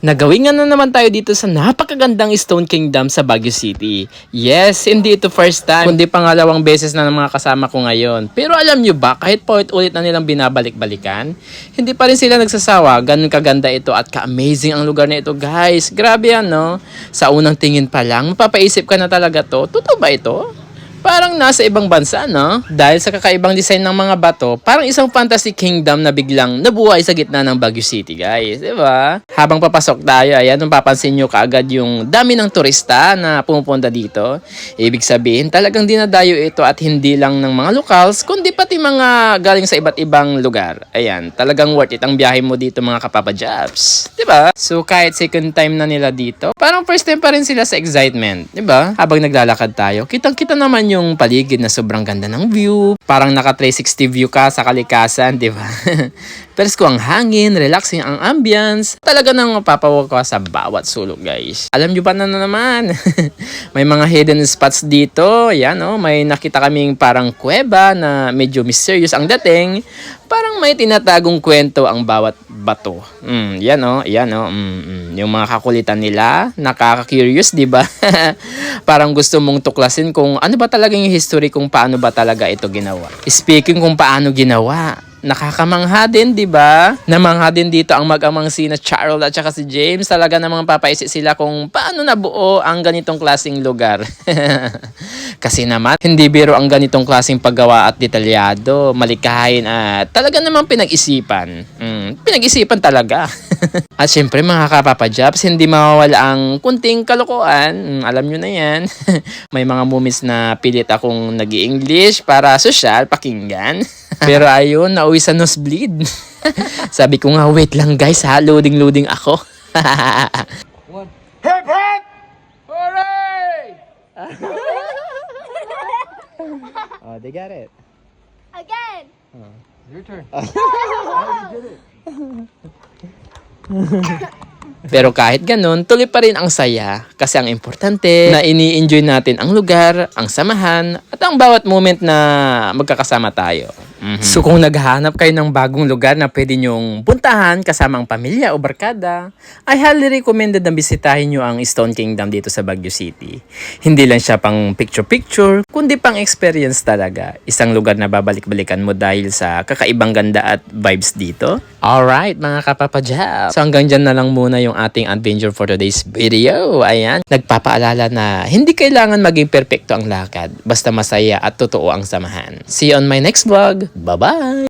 Nagawin nga na naman tayo dito sa napakagandang Stone Kingdom sa Baguio City. Yes, hindi ito first time, kundi pangalawang beses na ng mga kasama ko ngayon. Pero alam nyo ba, kahit paulit-ulit na nilang binabalik-balikan, hindi pa rin sila nagsasawa. Ganun kaganda ito at ka-amazing ang lugar na ito, guys. Grabe yan, no? Sa unang tingin pa lang, mapapaisip ka na talaga to. Totoo ba ito? Parang nasa ibang bansa, no? Dahil sa kakaibang design ng mga bato, parang isang fantasy kingdom na biglang nabuhay sa gitna ng Baguio City, guys. Diba? Habang papasok tayo, ayan, mapapansin nyo kaagad yung dami ng turista na pumupunta dito. Ibig sabihin, talagang dinadayo ito at hindi lang ng mga locals, kundi pati mga galing sa iba't ibang lugar. Ayan, talagang worth it ang biyahe mo dito, mga kapapajabs. Diba? So, kahit second time na nila dito, parang first time pa rin sila sa excitement. Diba? Habang naglalakad tayo, kitang-kita naman yung paligid na sobrang ganda ng view. Parang naka 360 view ka sa kalikasan, di ba? Presko ang hangin, relaxing ang ambience. Talaga nang mapapawaw ka sa bawat sulok, guys. Alam nyo ba na naman? May mga hidden spots dito. Yan, oh, may nakita kaming parang kuweba na medyo mysterious ang dating. Parang may tinatagong kwento ang bawat bato. Yan, oh, yan, oh. Yung mga kakulitan nila, nakaka-curious, di ba? Parang gusto mong tuklasin kung ano ba talaga yung history, kung paano ba talaga ito ginawa. Speaking kung paano ginawa, nakakamangha din, di ba? Namangha din dito ang mag-amang sina Charles at saka si James. Talaga namang papaisip sila kung paano nabuo ang ganitong klaseng lugar. Kasi naman, hindi biro ang ganitong klaseng paggawa at detalyado, malikahin at talaga namang pinag-isipan. Pinag-isipan talaga. At syempre mga kapapajabs, hindi mawawala ang kunting kalokohan. Alam nyo na yan. May mga moments na pilit akong nag-i-English para social pakinggan. Pero ayun, nauwi sa nosebleed. Sabi ko nga, wait lang guys ha, loading ako. Hip hip! Hooray! Oh, they got it. Again. Your turn. Pero kahit ganun, tuloy pa rin ang saya kasi ang importante na ini-enjoy natin ang lugar, ang samahan, at ang bawat moment na magkakasama tayo. So kung naghahanap kayo ng bagong lugar na pwede nyong puntahan kasama ang pamilya o barkada, I highly recommended na bisitahin nyo ang Stone Kingdom dito sa Baguio City. Hindi lang siya pang picture-picture, kundi pang experience talaga. Isang lugar na babalik-balikan mo dahil sa kakaibang ganda at vibes dito. Alright mga kapapajab. So hanggang dyan na lang muna yung ating adventure for today's video. Ayan, nagpapaalala na hindi kailangan maging perfecto ang lakad. Basta masaya at totoo ang samahan. See you on my next vlog. Bye-bye!